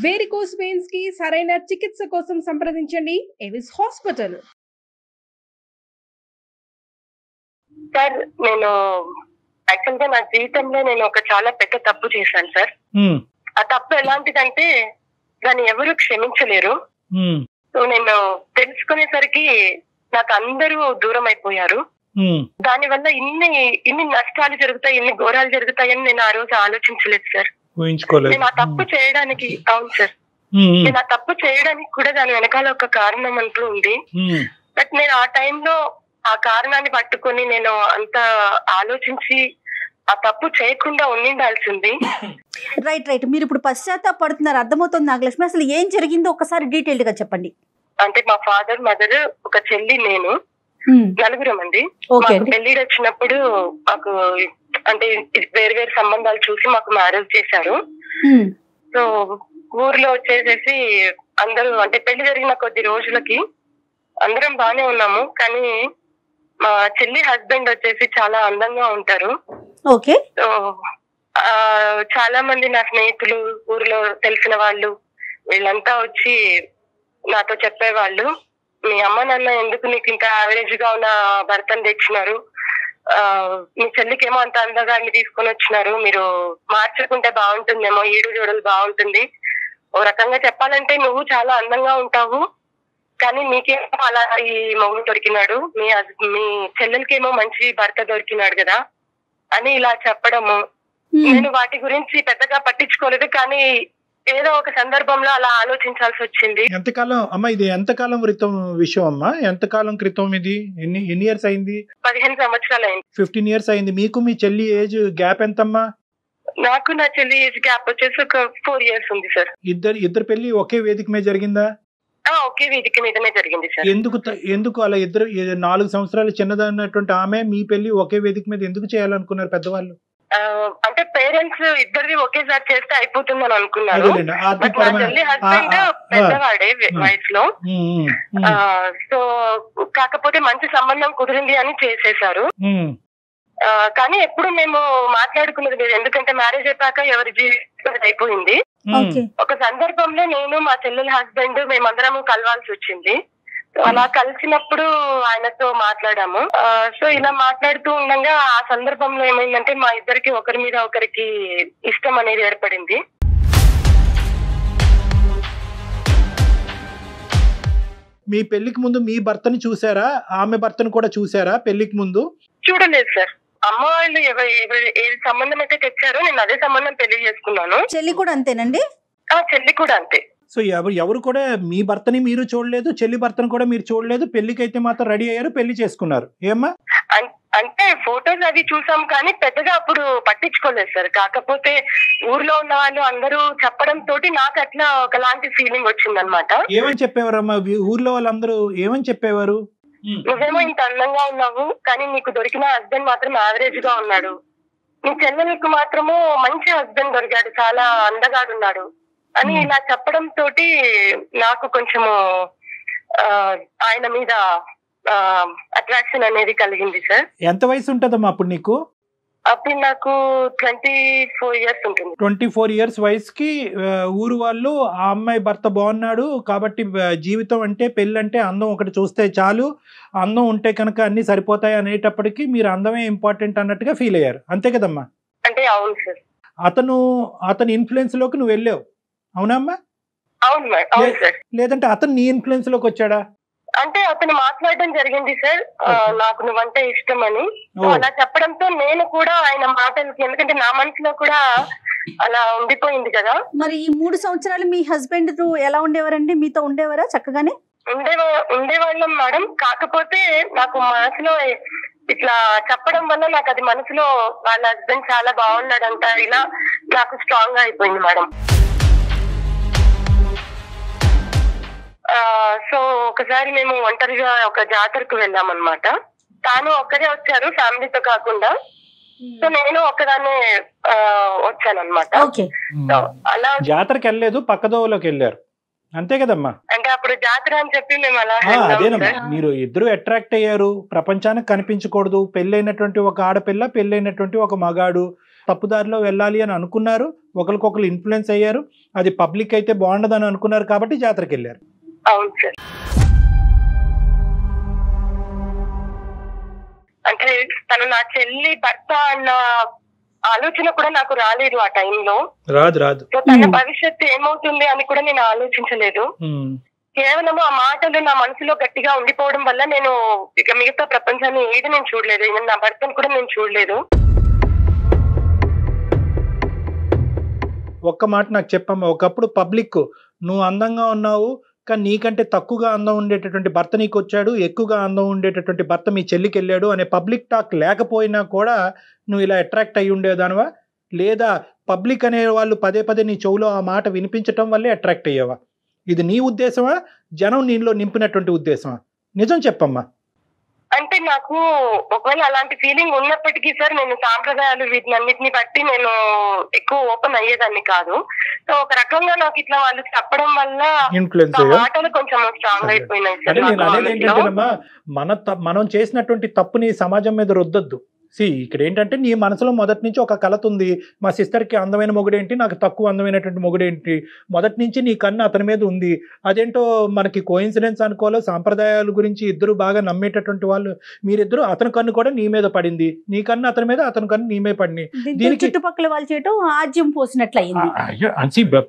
Varicose veins కి సరైన చికిత్స కోసం సంప్రదించండి ఎవిస్ హాస్పిటల్. సార్ నేను యాక్చువల్ గా నా జీవితంలో నేను ఒక చాలా పెద్ద తప్పు చేశాను సార్. ఆ తప్పు ఎలాంటిదంటే దాన్ని ఎవరు క్షమించలేరు. సో నేను తెలుసుకునేసరికి నాకు అందరూ దూరం అయిపోయారు. దాని వల్ల ఇన్ని నష్టాలు జరుగుతాయి, ఇన్ని ఘోరాలు జరుగుతాయని నేను ఆ రోజు ఆలోచించలేదు సార్. నేను ఆ తప్పు చేయడానికి, అవును సార్, నేను ఆ తప్పు చేయడానికి కూడా దాని వెనకాల ఒక కారణం అంటూ ఉంది. బట్ నేను ఆ టైంలో ఆ కారణాన్ని పట్టుకొని నేను అంత ఆలోచించి ఆ తప్పు చేయకుండా ఉండాల్సింది. రైట్ మీరు ఇప్పుడు పశ్చాత్తాపడుతున్నారు, అర్థమవుతుంది నాగలక్ష్మి. అసలు ఏం జరిగిందో ఒకసారి డీటెయిల్డ్ గా చెప్పండి. అంటే మా ఫాదర్, మదర్, ఒక చెల్లి, నేను నలుగురం అండి. పెళ్లిడి వచ్చినప్పుడు మాకు అంటే వేరు సంబంధాలు చూసి మాకు మ్యారేజ్ చేశారు. సో ఊర్లో వచ్చేసేసి అందరూ అంటే పెళ్లి జరిగిన కొద్ది రోజులకి అందరం బానే ఉన్నాము. కానీ మా చెల్లి హస్బెండ్ వచ్చేసి చాలా అందంగా ఉంటారు. సో చాలా మంది నా స్నేహితులు, ఊర్లో తెలిసిన వాళ్ళు వీళ్ళంతా వచ్చి నాతో చెప్పేవాళ్ళు, మీ అమ్మ నాన్న ఎందుకు నీకు ఇంత యావరేజ్ గా ఉన్న భర్తను తెచ్చినారు, మీ చెల్లికేమో అంత అందగాన్ని తీసుకొని వచ్చినారు, మీరు మార్చుకుంటే బాగుంటుందేమో, ఈడు జోడలు బాగుంటుంది. ఓ రకంగా చెప్పాలంటే నువ్వు చాలా అందంగా ఉంటావు, కానీ నీకేమో అలా ఈ మొగుడు దొరికినాడు, మీ చెల్లెలకేమో మంచి భర్త దొరికినాడు కదా అని ఇలా చెప్పడము. నేను వాటి గురించి పెద్దగా పట్టించుకోలేదు, కానీ ఏదో ఒక సందర్భంలో అలా ఆలోచించాల్సి వచ్చింది. ఎంతకాలం అమ్మా ఇది? ఎంతకాలం క్రితం విషయం అమ్మా? ఎంతకాలం క్రితం ఇది? ఎన్ని ఇయర్స్ అయింది? 15 సంవత్సరాలు అయింది. 15 ఇయర్స్ అయింది. మీకు మీ చెల్లి ఏజ్ గ్యాప్ ఎంతమ్మా? నాకు నా చెల్లి ఏజ్ గ్యాప్ వచ్చేసి ఒక 4 years ఉంది సార్. ఇద్దరు పెళ్లి ఒకే వేదిక మీద జరిగిందా? ఒకే వేదిక మీదనే జరిగింది సార్. ఎందుకు అలా 4 సంవత్సరాలు చిన్నదన్నటువంటి ఆమె మీ పెళ్లి ఒకే వేదిక మీద ఎందుకు చేయాలనుకున్నారు పెద్దవాళ్ళు? అంటే పేరెంట్స్ ఇద్దరిది ఒకేసారి చేస్తే అయిపోతుందని అనుకున్నారు. బట్ నా చెల్లి హస్బెండ్ పెద్దవాడే వయసులో. సో కాకపోతే మంచి సంబంధం కుదిరింది అని చేసేసారు. కానీ ఎప్పుడు మేము మాట్లాడుకున్నది లేదు, ఎందుకంటే మ్యారేజ్ అయిపోయాక ఎవరి జీవితం అయిపోయింది. ఒక సందర్భంలో నేను మా చెల్లెల హస్బెండ్ మేమందరం కలవాల్సి వచ్చింది. అలా కలిసినప్పుడు ఆయనతో మాట్లాడాము. సో ఇలా మాట్లాడుతూ ఉండగా ఆ సందర్భంలో ఏమైందంటే మా ఇద్దరికి ఒకరి మీద ఒకరికి ఇష్టం అనేది ఏర్పడింది. మీ పెళ్లికి ముందు మీ భర్తని చూసారా? ఆమె భర్తను కూడా చూసారా పెళ్లికి ముందు? చూడలేదు సార్. అమ్మ వాళ్ళు ఏ సంబంధం అయితే తెచ్చారో నేను అదే సంబంధం పెళ్లి చేసుకున్నాను. చెల్లి కూడా అంతేనండి? చెల్లి కూడా అంతే. సో ఎవరు కూడా మీ భర్తని మీరు చూడలేదు, చెల్లి భర్తను కూడా మీరు చూడలేదు, పెళ్లికి అయితే మాత్రం రెడీ అయ్యారు, పెళ్లి చేసుకున్నారు. ఏమ్మా? అంటే ఫోటోస్ అవి చూసాం కానీ పెద్దగా అప్పుడు పట్టించుకోలేదు సార్. కాకపోతే ఊర్లో ఉన్న వాళ్ళు అందరూ చెప్పడం తోటి నాకు అట్లా ఒకలాంటి ఫీలింగ్ వచ్చిందనమాట. ఏమని చెప్పేవారమ్మా ఊర్లో వాళ్ళందరూ? ఏమని చెప్పేవారు? నువ్వేమో ఇంత అందంగా ఉన్నావు, కానీ నీకు దొరికిన హస్బెండ్ మాత్రం యావరేజ్ గా ఉన్నాడు, నీ చెల్లెలకు మాత్రము మంచి హస్బెండ్ దొరికాడు, చాలా అందగాడున్నాడు అని ఇలా చెప్పడం తోటి నాకు కొంచెము ఆయన మీద అట్రాక్షన్ అనేది కలిగింది సార్. ఎంత వయసు ఉంటదమ్మా అప్పుడు నీకు? అప్పుడు నాకు 24 years ఉంటుంది. 24 years వయసుకి ఊరు వాళ్ళు ఆ అమ్మాయి భర్త బాగున్నాడు కాబట్టి జీవితం అంటే పెళ్ళి అంటే అందం ఒకటి చూస్తే చాలు, అందం ఉంటే కనుక అన్ని సరిపోతాయి అనేటప్పటికి మీరు అందమే ఇంపార్టెంట్ అన్నట్టుగా ఫీల్ అయ్యారు, అంతే కదమ్మా? అంటే అవును సార్. అతని ఇన్ఫ్లుయెన్స్ లోకి నువ్వు వెళ్ళావు, అవునమ్మా? అవును సార్. లేదంటే అతను నీ ఇన్ఫ్లుయెన్స్ లోకి వచ్చాడా? అంటే అతను మాట్లాడడం జరిగింది సార్, నాకు నువ్వంటే ఇష్టం అని. అలా చెప్పడంతో నేను కూడా ఆయన మాటలకి, ఎందుకంటే నా మనసులో కూడా అలా ఉండిపోయింది కదా. మరి ఈ 3 సంవత్సరాలు మీ హస్బెండ్ ఎలా ఉండేవారండి? మీతో ఉండేవారా? చక్కగానే ఉండేవాళ్ళం మేడం. కాకపోతే నాకు మనసులో ఇట్లా చెప్పడం వల్ల నాకు అది మనసులో వాళ్ళ హస్బెండ్ చాలా బాగున్నాడంట, ఇలా నాకు స్ట్రాంగ్ గా అయిపోయింది మేడం. సో ఒకసారి మేము ఒంటరిగా ఒక జాతరకు వెళ్ళాం అనమాట. తాను ఒక్కరే వచ్చారు, ఫ్యామిలీతో కాకుండా. సో నేను ఒక్కదాన్నే వచ్చాను అనమాట. అలా జాతరకి వెళ్ళలేదు, పక్కదోవలోకి వెళ్ళారు, అంతే కదమ్మా? అంటే అప్పుడు జాతర అని చెప్పి మేము అలా అదేనమ్మా, మీరు ఇద్దరు అట్రాక్ట్ అయ్యారు, ప్రపంచానికి కనిపించకూడదు, పెళ్ళైనటువంటి ఒక ఆడపిల్ల, పెళ్ళైనటువంటి ఒక మగాడు, తప్పుదారిలో వెళ్ళాలి అని అనుకున్నారు, ఒకరికొకరు ఇన్ఫ్లుయెన్స్ అయ్యారు, అది పబ్లిక్ అయితే బాగుండదని అనుకున్నారు కాబట్టి జాతరకి వెళ్ళారు. అవును సార్. అంటే తను నా చెల్లి భర్త అన్న ఆలోచన కూడా నాకు రాలేదు ఆ టైంలో. రాదు. తన భవిష్యత్తు ఏమవుతుంది అని కూడా నేను ఆలోచించలేదు. కేవలం ఆ మాటలు నా మనసులో గట్టిగా ఉండిపోవడం వల్ల నేను ఇక మిగతా ప్రపంచాన్ని ఏది నేను చూడలేదు, నా భర్తను కూడా నేను చూడలేదు. ఒక్క మాట నాకు చెప్పమ్మా, ఒకప్పుడు పబ్లిక్ నువ్వు అందంగా ఉన్నావు కానీ నీకంటే తక్కువగా అందం ఉండేటటువంటి భర్త నీకు వచ్చాడు, ఎక్కువగా అందం ఉండేటటువంటి భర్త మీ చెల్లికి వెళ్ళాడు అనే పబ్లిక్ టాక్ లేకపోయినా కూడా నువ్వు ఇలా అట్రాక్ట్ అయ్యి ఉండేదానివా, లేదా పబ్లిక్ అనే వాళ్ళు పదే పదే నీ చెవులో ఆ మాట వినిపించటం వల్లే అట్రాక్ట్ అయ్యావా? ఇది నీ ఉద్దేశమా, జనం నీలో నింపినటువంటి ఉద్దేశమా? నిజం చెప్పమ్మా. అంటే నాకు ఒకవేళ అలాంటి ఫీలింగ్ ఉన్నప్పటికీ సార్, నేను సాంప్రదాయాలు వీటినన్నిటిని బట్టి నేను ఎక్కువ ఓపెన్ అయ్యేదాన్ని కాదు. సో ఒక రకంగా నాకు ఇట్లా వాళ్ళు చెప్పడం వల్ల ఇన్ఫ్లుయెన్స్ మాటలు కొంచెం స్ట్రాంగ్ అయిపోయినాయి సార్. నేను అనేది ఏంటంటేనమ్మా, మనం చేసినటువంటి తప్పుని సమాజం మీద రుద్దొద్దు. ఇక్కడ ఏంటంటే నీ మనసులో మొదటి నుంచి ఒక కలత ఉంది, మా సిస్టర్కి అందమైన మొగుడేంటి, నాకు తక్కువ అందమైనటువంటి మొగుడేంటి, మొదటి నుంచి నీ కన్ను అతని మీద ఉంది. అదేంటో మనకి కోయిన్సిడెన్స్ అనుకోవాలో, సాంప్రదాయాల గురించి ఇద్దరు బాగా నమ్మేటటువంటి వాళ్ళు మీరిద్దరు, అతని కన్ను కూడా నీ మీద పడింది, నీ కన్ను అతని మీద, అతని కన్ను నీ మీద పడింది. దీనికి చుట్టుపక్కల వాళ్ళు చేయటం ఆజ్యం పోసినట్లయింది.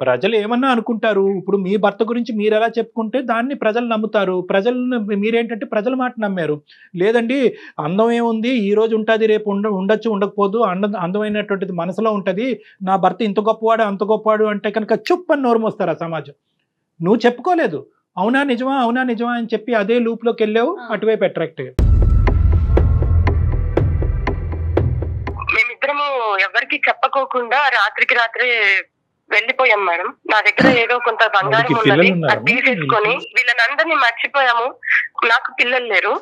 ప్రజలు ఏమన్నా అనుకుంటారు. ఇప్పుడు మీ భర్త గురించి మీరు ఎలా చెప్పుకుంటే దాన్ని ప్రజలు నమ్ముతారు. ప్రజలను మీరేంటంటే ప్రజల మాట నమ్మారు. లేదండి అందం ఏముంది, ఈ రోజు ఉంటుంది, రేపు ఉండొచ్చు, ఉండకపోదు, అందమైనటువంటిది మనసులో ఉంటది, నా భర్త ఇంత గొప్పవాడు అంత గొప్పవాడు అంటే కనుక చుప్పని నోరు మోస్తారు ఆ సమాజం. నువ్వు చెప్పుకోలేదు, అవునా నిజమా అని చెప్పి అదే లూప్ లోకి వెళ్ళావు, అటువైపు అట్రాక్ట్ అయ్యావు. మేమిద్దరము ఎవరికి చెప్పకోకుండా రాత్రికి రాత్రే వెళ్ళిపోయాం మేడం. నా దగ్గర ఏదో కొంత బంగారం ఉన్నది, అది తీసేసుకొని వీళ్ళనందరినీ మర్చిపోయాము. నాకు పిల్లలు లేరు,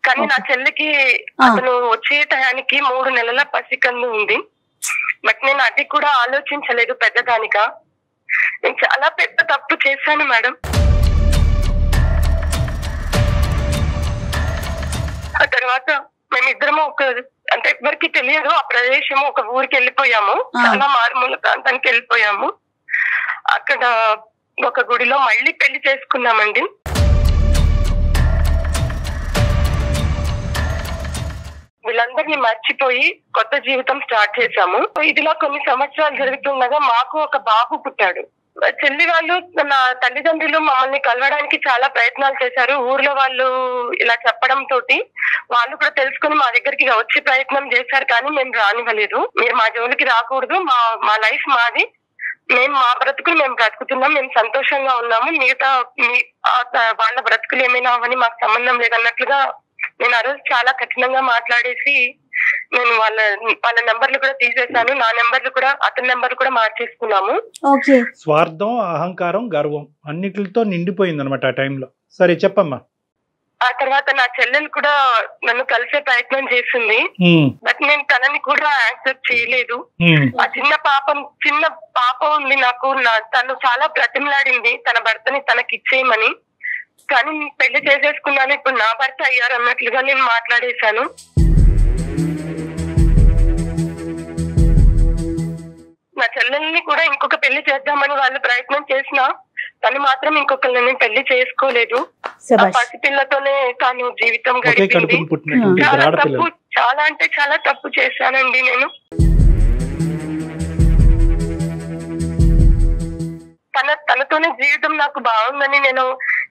కానీ నా చెల్లికి అతను వచ్చే టయానికి 3 నెలల పసికందు ఉంది. బట్ నేను అది కూడా ఆలోచించలేదు పెద్దదానిగా. నేను చాలా పెద్ద తప్పు చేశాను మేడం. ఆ తర్వాత మేమిద్దరము అంటే ఎవరికి తెలియదు ఆ ప్రదేశము, ఒక ఊరికి వెళ్ళిపోయాము, చాలా మారుమూల ప్రాంతానికి వెళ్ళిపోయాము. అక్కడ ఒక గుడిలో మళ్ళీ పెళ్లి చేసుకున్నామండి. వీళ్ళందరినీ మర్చిపోయి కొత్త జీవితం స్టార్ట్ చేశాము. ఇదిలా కొన్ని సంవత్సరాలు జరుగుతుండగా మాకు ఒక బాబు పుట్టాడు. చెల్లి వాళ్ళు నా తల్లిదండ్రులు మమ్మల్ని కలవడానికి చాలా ప్రయత్నాలు చేశారు. ఊర్లో వాళ్ళు ఇలా చెప్పడం తోటి వాళ్ళు కూడా తెలుసుకుని మా దగ్గరికి వచ్చి ప్రయత్నం చేశారు, కానీ మేము రానివ్వలేదు. మీరు మా జోలికి రాకూడదు, మా లైఫ్ మాది, మేము మా బ్రతుకులు మేము బ్రతుకుతున్నాం, మేము సంతోషంగా ఉన్నాము, మిగతా వాళ్ళ బ్రతుకులు ఏమైనా అవని మాకు సంబంధం లేదన్నట్లుగా నేను ఆ రోజు చాలా కఠినంగా మాట్లాడేసి నేను వాళ్ళ నెంబర్లు కూడా తీసేశాను. నా నెంబర్లు కూడా అతని నెంబర్లు కూడా మార్చేసుకున్నాము. స్వార్థం, అహంకారం, గర్వం అన్నిటితో నిండిపోయింది అనమాట ఆ టైంలో. సరే చెప్పమ్మా. ఆ తర్వాత నా చెల్లెలు కూడా నన్ను కలిసే ప్రయత్నం చేసింది, బట్ నేను తనని కూడా యాక్సెప్ట్ చేయలేదు. ఆ చిన్న పాప ఉంది నాకు, తను చాలా బ్రతిమలాడింది తన భర్తని తనకి ఇచ్చేయమని, కానీ పెళ్లి చేసేసుకున్నాను, ఇప్పుడు నా భర్త అయ్యారు అన్నట్లుగా నేను మాట్లాడేశాను. నా చెల్లెల్ని కూడా ఇంకొక పెళ్లి చేద్దామని వాళ్ళు ప్రయత్నం చేసినా తను మాత్రం ఇంకొకరిని పెళ్లి చేసుకోలేదు. ఆ పసిపిల్లతోనే తాను జీవితం గడిపింది. చాలా అంటే చాలా తప్పు చేశానండి నేను. తనతోనే జీవితం నాకు బాగుందని నేను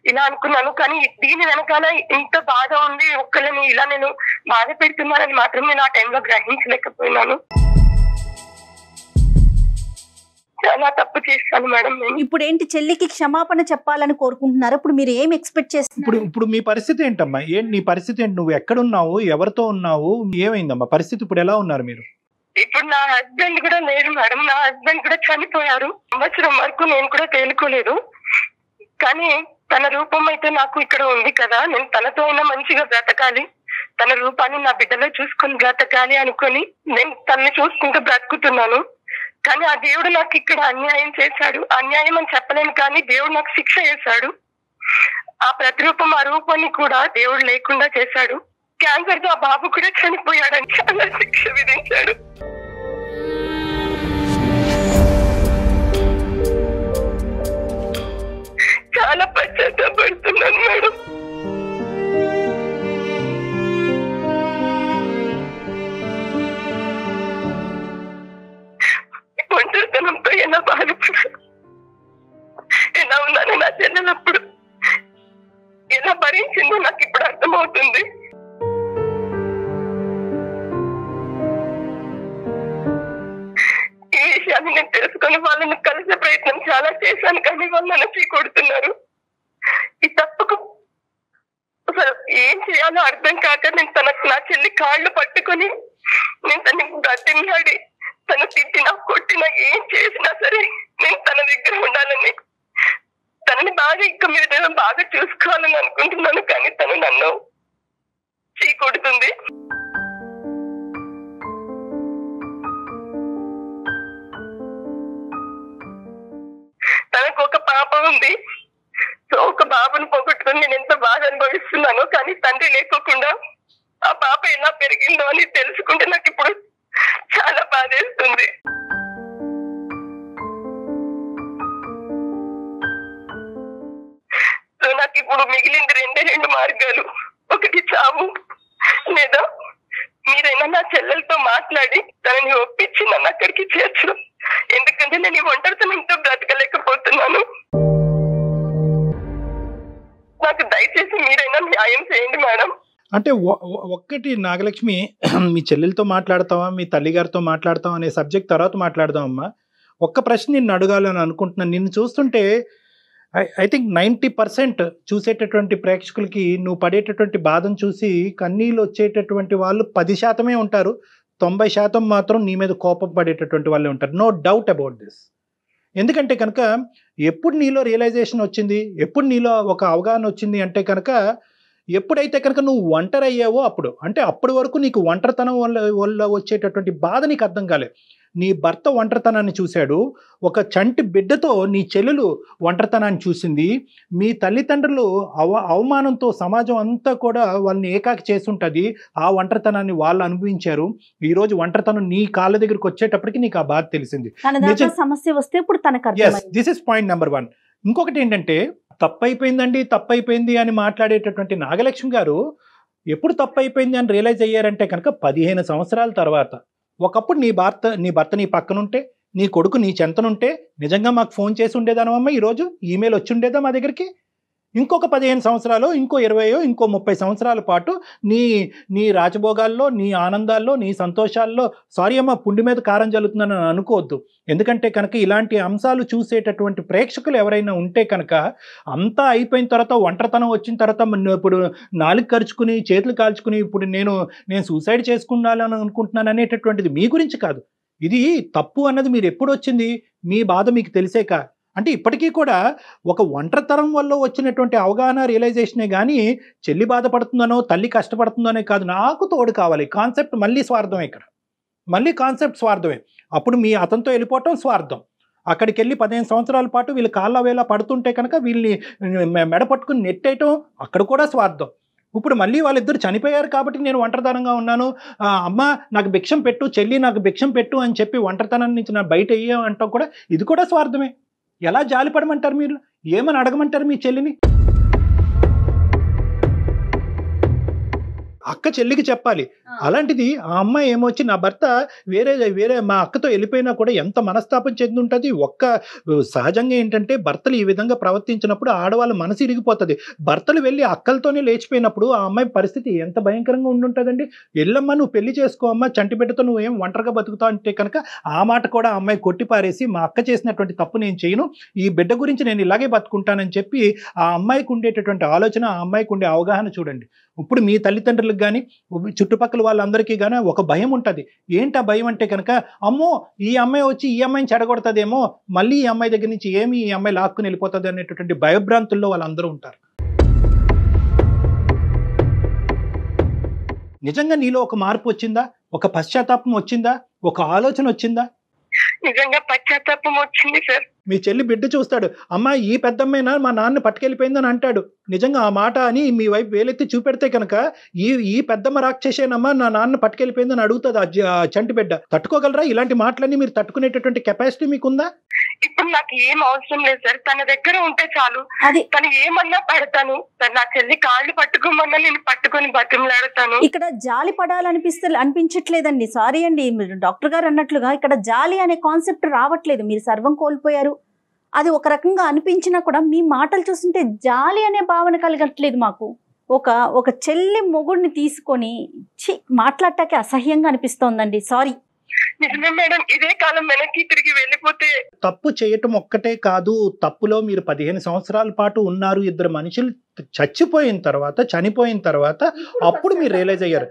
ఇలా అనుకున్నాను, కానీ దీని వెనకాల ఇంత బాధ ఉంది, ఒక్కళ్ళని ఇలా నేను బాధ పెడుతున్నానని మాత్రం నేను ఆ టైంలో గ్రహించలేకపోయినాను. చాలా తప్పు చేస్తాను మేడం. ఇప్పుడు ఏంటి, చెల్లికి క్షమాపణ చెప్పాలని కోరుకుంటున్నారు? ఇప్పుడు మీరు ఏం ఎక్స్పెక్ట్ చేస్తున్నారు? ఇప్పుడు మీ పరిస్థితి ఏంటమ్మా? ఏంటి నీ పరిస్థితి ఏంటి? నువ్వు ఎక్కడున్నావు, ఎవరితో ఉన్నావు, ఏమైందమ్మా పరిస్థితి? ఇప్పుడు ఎలా ఉన్నారు మీరు? ఇప్పుడు నా హస్బెండ్ కూడా లేరు మేడం, నా హస్బెండ్ కూడా చనిపోయారు. సంవత్సరం వరకు నేను కూడా తేలుకోలేదు, కానీ తన రూపం అయితే నాకు ఇక్కడ ఉంది కదా, నేను తనతో అయినా మంచిగా బ్రతకాలి, తన రూపాన్ని నా బిడ్డలో చూసుకొని బ్రతకాలి అనుకొని నేను తనని చూసుకుంటూ బ్రతుకుతున్నాను. కానీ ఆ దేవుడు నాకు ఇక్కడ అన్యాయం చేశాడు. అన్యాయం అని చెప్పలేను, కానీ దేవుడు నాకు శిక్ష చేశాడు. ఆ ప్రతిరూపం, ఆ రూపాన్ని కూడా దేవుడు లేకుండా చేశాడు. క్యాన్సర్ తో ఆ బాబు కూడా చనిపోయాడని చాలా శిక్ష విధించాడు. నా చెల్లెలప్పుడు ఎలా భరించిందో నాకు ఇప్పుడు అర్థమవుతుంది. ఈ విషయాన్ని నేను తెలుసుకుని వాళ్ళని కలిసే ప్రయత్నం చాలా చేశాను, కానీ వాళ్ళు నన్ను చీకొడుతున్నారు. ఈ తప్పుకు అసలు ఏం చేయాలో అర్థం కాక నేను నా చెల్లి కాళ్ళు పట్టుకొని నేను తనని గట్టించాడి, తను తిట్టినా కొట్టినా ఏం చేసినా సరే నేను తన దగ్గర ఉండాలని, తనని బాగా ఇక మీద బాగా చూసుకోవాలని అనుకుంటున్నాను. కానీ తను నన్ను చీకొడుతుంది. తనకు ఒక పాప ఉంది. సో ఒక బాబుని పోగొట్టుకుని నేను ఎంత బాధ అనుభవిస్తున్నాను. కానీ తండ్రి లేకోకుండా ఆ పాప ఎలా పెరిగిందో అని తెలుసుకుంటే నాకు ఇప్పుడు చాలా బాధేస్తుంది. సో నాకు ఇప్పుడు మిగిలింది రెండు మార్గాలు. ఒకటి చావు, లేదా మీరైనా నా చెల్లెలతో మాట్లాడి తనని ఒప్పించి నన్ను అక్కడికి చేర్చడం. ఎందుకంటే నేను ఈ ఒంటరితనంతో బ్రతకలేకపోతున్నాను. నాకు దయచేసి మీరైనా న్యాయం చేయండి మేడం. అంటే ఒక్కటి నాగలక్ష్మి, మీ చెల్లెలతో మాట్లాడతావా మీ తల్లిగారితో మాట్లాడతావా అనే సబ్జెక్ట్ తర్వాత మాట్లాడదామమ్మా. ఒక్క ప్రశ్న నిన్ను అడగాలని అనుకుంటున్నాను. నిన్ను చూస్తుంటే ఐ థింక్ 90% చూసేటటువంటి ప్రేక్షకులకి నువ్వు పడేటటువంటి బాధను చూసి కన్నీళ్ళు వచ్చేటటువంటి వాళ్ళు 10% ఉంటారు, 90% మాత్రం నీ మీద కోపం పడేటటువంటి వాళ్ళే ఉంటారు. No doubt about this. ఎందుకంటే కనుక ఎప్పుడు నీలో రియలైజేషన్ వచ్చింది, ఎప్పుడు నీలో ఒక అవగాహన వచ్చింది అంటే కనుక ఎప్పుడైతే కనుక నువ్వు ఒంటరి అయ్యావో అప్పుడు. అంటే అప్పటి వరకు నీకు ఒంటరితనం వల్ల వచ్చేటటువంటి బాధ నీకు అర్థం కాలే. నీ భర్త ఒంటరితనాన్ని చూశాడు, ఒక చంటి బిడ్డతో నీ చెల్లెలు ఒంటరితనాన్ని చూసింది, మీ తల్లిదండ్రులు అవమానంతో సమాజం అంతా కూడా వాళ్ళని ఏకాకి చేస్తుంటుంది, ఆ ఒంటరితనాన్ని వాళ్ళు అనుభవించారు. ఈరోజు ఒంటరితనం నీ కాళ్ళ దగ్గరికి వచ్చేటప్పటికి నీకు ఆ బాధ తెలిసింది. సమస్య వస్తే ఇప్పుడు తనకు దిస్ ఇస్ పాయింట్ నెంబర్ 1. ఇంకొకటి ఏంటంటే తప్పైపోయిందండి తప్పైపోయింది అని మాట్లాడేటటువంటి నాగలక్ష్మి గారు ఎప్పుడు తప్పైపోయింది అని రియలైజ్ అయ్యారంటే కనుక 15 సంవత్సరాల తర్వాత. ఒకప్పుడు నీ భర్త నీ పక్కనుంటే, నీ కొడుకు నీ చెంతనుంటే నిజంగా మాకు ఫోన్ చేసి ఉండేదానమ్మా, ఈరోజు ఈమెయిల్ వచ్చి ఉండేదా మా దగ్గరికి. ఇంకొక 15 సంవత్సరాలు, ఇంకో 20, ఇంకో 30 సంవత్సరాల పాటు నీ రాజభోగాల్లో, నీ ఆనందాల్లో, నీ సంతోషాల్లో, సారీ అమ్మ పుండి మీద కారం జల్లుతుందని అనుకోవద్దు. ఎందుకంటే కనుక ఇలాంటి అంశాలు చూసేటటువంటి ప్రేక్షకులు ఎవరైనా ఉంటే కనుక అంతా అయిపోయిన తర్వాత ఒంటరితనం వచ్చిన తర్వాత ఇప్పుడు నాలుగు ఖర్చుకుని చేతులు కాల్చుకుని ఇప్పుడు నేను సూసైడ్ చేసుకున్నాలని అనుకుంటున్నాను అనేటటువంటిది మీ గురించి కాదు. ఇది తప్పు అన్నది మీరు ఎప్పుడు వచ్చింది, మీ బాధ మీకు తెలిసేక. అంటే ఇప్పటికీ కూడా ఒక ఒంటరితనం వల్ల వచ్చినటువంటి అవగాహన రియలైజేషనే కానీ చెల్లి బాధపడుతుందనో తల్లి కష్టపడుతుందనే కాదు, నాకు తోడు కావాలి కాన్సెప్ట్ మళ్ళీ స్వార్థమే. ఇక్కడ మళ్ళీ కాన్సెప్ట్ స్వార్థమే. అప్పుడు మీ అతనితో వెళ్ళిపోవటం స్వార్థం. అక్కడికి వెళ్ళి 15 సంవత్సరాల పాటు వీళ్ళు కాళ్ళ వేళ పడుతుంటే కనుక వీళ్ళని మెడ పట్టుకుని నెట్టేయటం అక్కడ కూడా స్వార్థం. ఇప్పుడు మళ్ళీ వాళ్ళిద్దరు చనిపోయారు కాబట్టి నేను ఒంటరితనంగా ఉన్నాను, అమ్మ నాకు భిక్షం పెట్టు, చెల్లి నాకు భిక్షం పెట్టు అని చెప్పి ఒంటరితనం నుంచి నా బయట అయ్యామంటాం కూడా ఇది కూడా స్వార్థమే. ఎలా జాలిపడమంటారు మీరు, ఏమని అడగమంటారు మీ చెల్లిని? అక్క చెల్లికి చెప్పాలి. అలాంటిది ఆ అమ్మాయి ఏమొచ్చి నా భర్త వేరే మా అక్కతో వెళ్ళిపోయినా కూడా ఎంత మనస్తాపం చెంది ఉంటుంది. సహజంగా ఏంటంటే భర్తలు ఈ విధంగా ప్రవర్తించినప్పుడు ఆడవాళ్ళ మనసు ఇరిగిపోతుంది. భర్తలు వెళ్ళి అక్కలతోనే లేచిపోయినప్పుడు ఆ అమ్మాయి పరిస్థితి ఎంత భయంకరంగా ఉండుంటుందండి. వెళ్ళమ్మా నువ్వు పెళ్లి చేసుకో అమ్మా, చంటి బిడ్డతో నువ్వేం ఒంటరిగా బతుకుతావు అంటే కనుక ఆ మాట కూడా ఆ అమ్మాయి కొట్టిపారేసి మా అక్క చేసినటువంటి తప్పు నేను చేయను, ఈ బిడ్డ గురించి నేను ఇలాగే బతుకుంటానని చెప్పి ఆ అమ్మాయికి ఉండేటటువంటి ఆలోచన, ఆ అమ్మాయికి ఉండే అవగాహన చూడండి. ఇప్పుడు మీ తల్లిదండ్రులకు కానీ చుట్టుపక్కల వాళ్ళందరికీ కానీ ఒక భయం ఉంటుంది. ఏంటి ఆ భయం అంటే కనుక అమ్మో ఈ అమ్మాయి వచ్చి ఈ అమ్మాయిని చెడగొడుతుందేమో, మళ్ళీ ఈ అమ్మాయి దగ్గర నుంచి ఏమి ఈ అమ్మాయి లాక్కుని వెళ్ళిపోతుంది అనేటటువంటి భయభ్రాంతుల్లో వాళ్ళందరూ ఉంటారు. నిజంగా నీలో ఒక మార్పు వచ్చిందా, ఒక పశ్చాత్తాపం వచ్చిందా, ఒక ఆలోచన వచ్చిందా? నిజంగా పశ్చాత్తాపం వచ్చింది సార్. మీ చెల్లి బిడ్డ చూస్తాడు, అమ్మా ఈ పెద్దమ్మైనా మా నాన్న పట్టుకెళ్ళిపోయిందని అంటాడు. నిజంగా ఆ మాట అని మీ వైపు వేలెత్తి చూపెడితే కనుక ఈ పెద్దమ్మ రాక్షసేనమ్మా నా నాన్న పట్టుకెళ్ళిపోయిందని అడుగుతుంది ఆ చంటి బిడ్డ. తట్టుకోగలరా? ఇలాంటి మాటలన్నీ మీరు తట్టుకునేటటువంటి కెపాసిటీ మీకుందా? ఇప్పుడు నాకు ఏం అవసరం లేదు సార్, తన దగ్గర ఉంటే చాలు. తను ఏమన్నా పడతాను, నా చెల్లి కాళ్ళు పట్టుకోమన్నా నేను పట్టుకొని బతిమలాడతాను. ఇక్కడ జాలి అనిపించట్లేదండి. సారీ అండి, మీరు డాక్టర్ గారు అన్నట్లుగా ఇక్కడ జాలి అనే కాన్సెప్ట్ రావట్లేదు. మీరు సర్వం కోల్పోయారు, అది ఒక రకంగా అనిపించినా కూడా మీ మాటలు చూస్తుంటే జాలి అనే భావన కలగట్లేదు మాకు. ఒక చెల్లి మొగుడిని తీసుకొని మాట్లాడటానికి అసహ్యంగా అనిపిస్తోందండి. సారీ. నిజమే మేడం, ఇదే కాలం వెనక్కి తిరిగి వెళ్ళిపోతే. తప్పు చేయటం ఒక్కటే కాదు, తప్పులో మీరు 15 సంవత్సరాల పాటు ఉన్నారు. ఇద్దరు మనుషులు చనిపోయిన తర్వాత అప్పుడు మీరు రియలైజ్ అయ్యారు.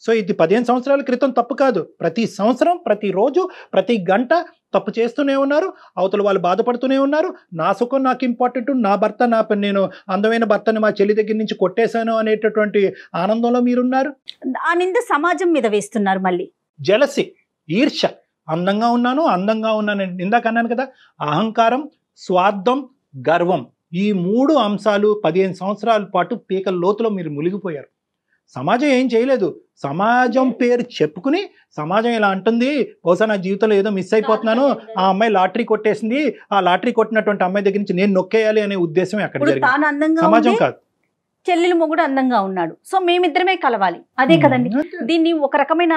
సో ఇది 15 సంవత్సరాల క్రితం తప్పు కాదు. ప్రతి సంవత్సరం, ప్రతిరోజు, ప్రతి గంట తప్పు చేస్తూనే ఉన్నారు. అవతల వాళ్ళు బాధపడుతూనే ఉన్నారు. నా సుఖం నాకు ఇంపార్టెంట్, నా భర్త నేను అందమైన భర్తని మా చెల్లి దగ్గర నుంచి కొట్టేశాను అనేటటువంటి ఆనందంలో మీరున్నారు. ఆ నింద సమాజం మీద వేస్తున్నారు. మళ్ళీ జలసి, ఈర్ష. అందంగా ఉన్నాను ఇందాక అన్నాను కదా. అహంకారం, స్వార్థం, గర్వం, ఈ 3 అంశాలు 15 సంవత్సరాల పాటు పీకల లోతులో మీరు మునిగిపోయారు. సమాజం ఏం చేయలేదు. సమాజం పేరు చెప్పుకుని సమాజం ఇలా అంటుంది, బహుశా నా జీవితంలో ఏదో మిస్ అయిపోతున్నాను, ఆ అమ్మాయి లాటరీ కొట్టేసింది, ఆ లాటరీ కొట్టినటువంటి అమ్మాయి దగ్గర నుంచి నేను నొక్కేయాలి అనే ఉద్దేశం అక్కడ జరిగింది. సమాజం కాదు. చెల్లెలు మొగుడు అందంగా ఉన్నాడు, సో మేమిద్దరమే కలవాలి, అదే కదండి. దీన్ని ఒక రకమైన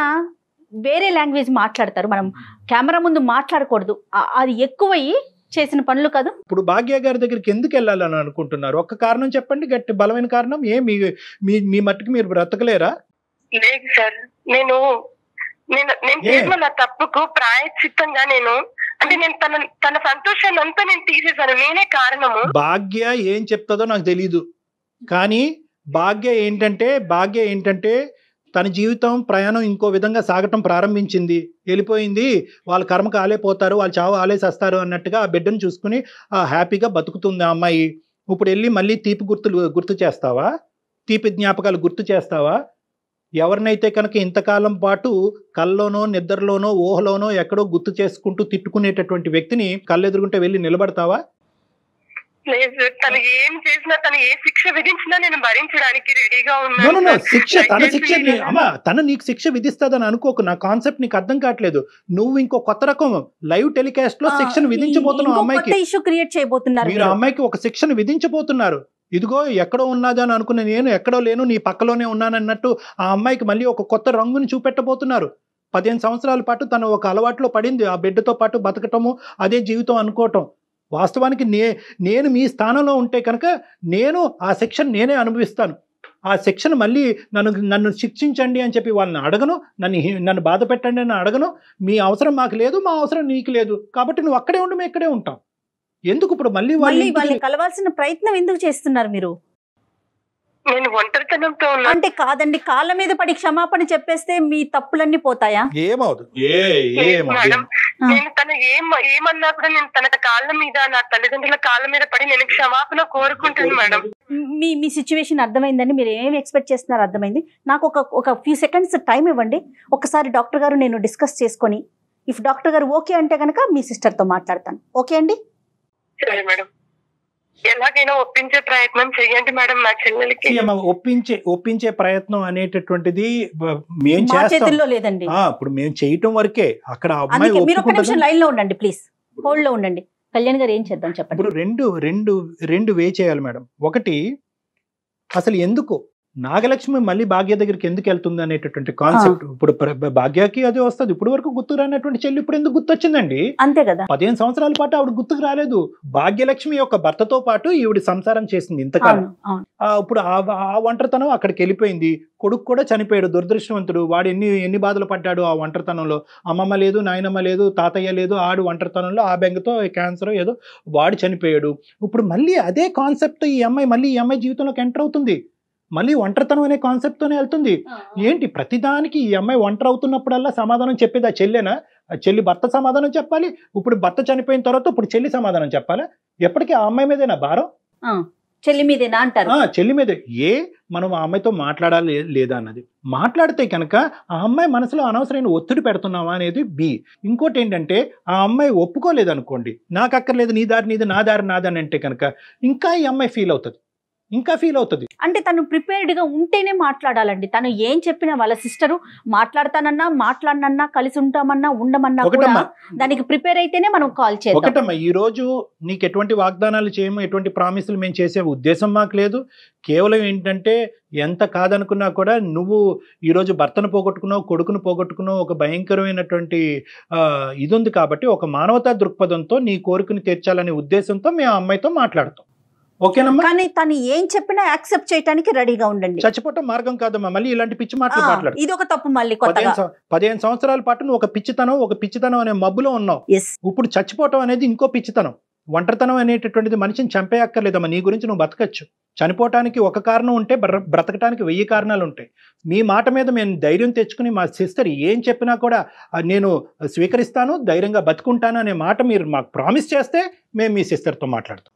వేరే లాంగ్వేజ్ మాట్లాడతారు. మనం కెమెరా ముందు మాట్లాడకూడదు, అది ఎక్కువయ్యి చేసిన పనులు కాదు. ఇప్పుడు భాగ్య గారి దగ్గరికి ఎందుకు వెళ్ళాలని అనుకుంటున్నారు? ఒక్క కారణం చెప్పండి, గట్టి బలమైన కారణం. మీ మట్టుకు మీరు బ్రతకలేరా? లేదు సార్, నేను చేసిన నా తప్పుకు ప్రాయశ్చిత్తంగా నేను తన సంతోషాన్ని అంతా నేను తీసేశాను. నేనే కారణము. భాగ్య ఏం చెప్తుందో నాకు తెలీదు, కానీ భాగ్య ఏంటంటే తన జీవితం ప్రయాణం ఇంకో విధంగా సాగటం ప్రారంభించింది. వెళ్ళిపోయింది, వాళ్ళ కర్మకు ఆలే పోతారు, వాళ్ళు చావు ఆలేసేస్తారు అన్నట్టుగా ఆ బిడ్డను చూసుకుని హ్యాపీగా బతుకుతుంది ఆ అమ్మాయి. ఇప్పుడు వెళ్ళి మళ్ళీ తీపి గుర్తు చేస్తావా? తీపి జ్ఞాపకాలు గుర్తు చేస్తావా? ఎవరినైతే కనుక ఇంతకాలం పాటు కల్లోనో, నిద్రలోనో, ఊహలోనో ఎక్కడో గుర్తు చేసుకుంటూ తిట్టుకునేటటువంటి వ్యక్తిని కళ్ళెదురుకుంటే వెళ్ళి నిలబడతావా? లేదు, తను ఏం చేసినా, తను ఏ శిక్ష విధించినా నేను భరించడానికి రెడీగా ఉన్నాను. తను నీకు శిక్ష విధిస్తుందని అనుకోకు. నా కాన్సెప్ట్ నీకు అర్థం కావట్లేదు. నువ్వు ఇంకో కొత్త రకం లైవ్ టెలికాస్ట్ లో శిక్షను విధించబోతున్నావు అమ్మాయికి. మీరు అమ్మాయికి ఒక శిక్షను విధించబోతున్నారు. ఇదిగో ఎక్కడో ఉన్నదని అనుకున్న నేను ఎక్కడో లేను, నీ పక్కలోనే ఉన్నానన్నట్టు ఆ అమ్మాయికి మళ్ళీ ఒక కొత్త రంగుని చూపెట్టబోతున్నారు. 15 సంవత్సరాల పాటు తను ఒక అలవాట్లో పడింది, ఆ బిడ్డతో పాటు బతకటము, అదే జీవితం అనుకోవటం. వాస్తవానికి నేను మీ స్థానంలో ఉంటే కనుక నేను ఆ శిక్షను నేనే అనుభవిస్తాను. ఆ శిక్షను మళ్ళీ నన్ను శిక్షించండి అని చెప్పి వాళ్ళని అడగను, నన్ను బాధ పెట్టండి అని అడగను. మీ అవసరం మాకు లేదు, మా అవసరం నీకు లేదు, కాబట్టి నువ్వు అక్కడే ఉండి మేము ఇక్కడే ఉంటాం. ఎందుకు ఇప్పుడు మళ్ళీ వాళ్ళని కలవాల్సిన ప్రయత్నం ఎందుకు చేస్తున్నారు మీరు? నేను ఒంటరితనంతో ఉన్నా. అంటే కాదండి, కాళ్ళ మీద పడి క్షమాపణ చెప్పేస్తే మీ తప్పులన్నీ పోతాయా? ఏమవుదు. నేను తను ఏమన్నా కూడా నేను తన కాళ్ళ మీద, నా తల్లిదండ్రుల కాళ్ళ మీద పడి నేను క్షమాపణ కోరుకుంటాను మేడం. మీ సిచ్యువేషన్ అర్థమైందండి. మీరు ఏమి ఎక్స్పెక్ట్ చేస్తున్నారు అర్థమైంది. నాకు ఒక ఫ్యూ సెకండ్స్ టైం ఇవ్వండి. ఒకసారి డాక్టర్ గారు నేను డిస్కస్ చేసుకొని, ఇఫ్ డాక్టర్ గారు ఓకే అంటే కనుక మీ సిస్టర్తో మాట్లాడతాను. ఓకే అండి? సరే మేడం, ఎలాగైనా ఒప్పించే ప్రయత్నం చేయండి మేడం. నా చెల్లెలకి ఒప్పించే ప్రయత్నం అనేటటువంటిది మేము చేతుల్లో లేదండి. ఇప్పుడు మేము చేయటం వరకే. అక్కడ మీరు ఒక నిమిషం లైన్ లో ఉండండి ప్లీజ్, హోల్డ్ లో ఉండండి. కళ్యాణ్ గారు ఏం చేద్దాం చెప్పండి. ఇప్పుడు రెండు వే చేయాలి మేడం. ఒకటి, అసలు ఎందుకు నాగలక్ష్మి మళ్ళీ భాగ్య దగ్గరికి ఎందుకు వెళ్తుంది అనేటటువంటి కాన్సెప్ట్. ఇప్పుడు భాగ్యకి అదే వస్తుంది. ఇప్పుడు వరకు గుర్తుకు రానటువంటి చెల్లి ఇప్పుడు ఎందుకు గుర్తొచ్చిందండి? అంతే కదా. 15 సంవత్సరాల పాటు ఆవిడ గుర్తుకు రాలేదు. భాగ్యలక్ష్మి యొక్క భర్తతో పాటు ఈవిడ సంసారం చేసింది ఇంతకాలం. ఇప్పుడు ఆ ఒంటరితనం అక్కడికి వెళ్ళిపోయింది. కొడుకు కూడా చనిపోయాడు, దురదృష్టవంతుడు. వాడు ఎన్ని బాధలు పడ్డాడు ఆ ఒంటరితనంలో. అమ్మమ్మ లేదు, నాయనమ్మ లేదు, తాతయ్య లేదు. ఆడు ఒంటరితనంలో ఆ బెంగతో క్యాన్సర్ ఏదో వాడు చనిపోయాడు. ఇప్పుడు మళ్ళీ అదే కాన్సెప్ట్ ఈ అమ్మాయి జీవితంలోకి ఎంటర్ అవుతుంది. మళ్ళీ ఒంటరితనం అనే కాన్సెప్ట్ తోనే వెళ్తుంది. ఏంటి ప్రతిదానికి ఈ అమ్మాయి ఒంటరి అవుతున్నప్పుడల్లా సమాధానం చెప్పేది ఆ చెల్లెనా? చెల్లి భర్త సమాధానం చెప్పాలి. ఇప్పుడు భర్త చనిపోయిన తర్వాత ఇప్పుడు చెల్లి సమాధానం చెప్పాలా? ఎప్పటికీ ఆ అమ్మాయి మీదేనా భారం? చెల్లి మీదేనా అంటారు. చెల్లి మీదే. మనం ఆ అమ్మాయితో మాట్లాడాలి లేదా అన్నది. మాట్లాడితే కనుక ఆ అమ్మాయి మనసులో అనవసరమైన ఒత్తిడి పెడుతున్నావా అనేది బి. ఇంకోటి ఏంటంటే, ఆ అమ్మాయి ఒప్పుకోలేదు అనుకోండి, నాకు అక్కర్లేదు, నీ దారి నీది, నా దారి నాదని అంటే కనుక ఇంకా ఈ అమ్మాయి ఫీల్ అవుతుంది. ఇంకా ఫీల్ అవుతుంది. అంటే తను ప్రిపేర్డ్ గా ఉంటేనే మాట్లాడాలండి. తను ఏం చెప్పినా వాళ్ళ సిస్టరు మాట్లాడతానన్నా మాట్లాడనన్నా కలిసి ఉంటామన్నా ఉండమన్నా కూడా దానికి ప్రిపేర్ అయితేనే మనం కాల్ చేద్దాం. ఒకటమ్మా, ఈ రోజు నీకు ఎటువంటి వాగ్దానాలు చేయము, ఎటువంటి ప్రామిసులు మేము చేసే ఉద్దేశం మాకు లేదు. కేవలం ఏంటంటే ఎంత కాదనుకున్నా కూడా నువ్వు ఈరోజు భర్తను పోగొట్టుకున్నావు, కొడుకును పోగొట్టుకున్నావు, ఒక భయంకరమైనటువంటి ఇది ఉంది కాబట్టి ఒక మానవతా దృక్పథంతో నీ కోరికను తీర్చాలనే ఉద్దేశంతో మేము ఆ అమ్మాయితో మాట్లాడతాం. ఓకేనమ్మా? కానీ తను ఏం చెప్పినా యాక్సెప్ట్ చేయడానికి రెడీగా ఉండండి. చచ్చిపోవటం మార్గం కాదమ్మా. మళ్ళీ ఇలాంటి పిచ్చి మాటలు మాట్లాడు. ఇది ఒక తప్పు. మళ్ళీ 15 సంవత్సరాల పాటు నువ్వు ఒక పిచ్చితనం అనే మబ్బులో ఉన్నావు. ఇప్పుడు చచ్చిపోవటం అనేది ఇంకో పిచ్చితనం. ఒంటరితనం అనేటటువంటిది మనిషిని చంపేయక్కర్లేదమ్మా. నీ గురించి నువ్వు బతకచ్చు. చనిపోవటానికి ఒక కారణం ఉంటే బ్రతకటానికి 1000 కారణాలు ఉంటాయి. మీ మాట మీద మేము ధైర్యం తెచ్చుకుని మా సిస్టర్ ఏం చెప్పినా కూడా నేను స్వీకరిస్తాను, ధైర్యంగా బతుకుంటాను అనే మాట మీరు మాకు ప్రామిస్ చేస్తే మేము మీ సిస్టర్తో మాట్లాడతాం.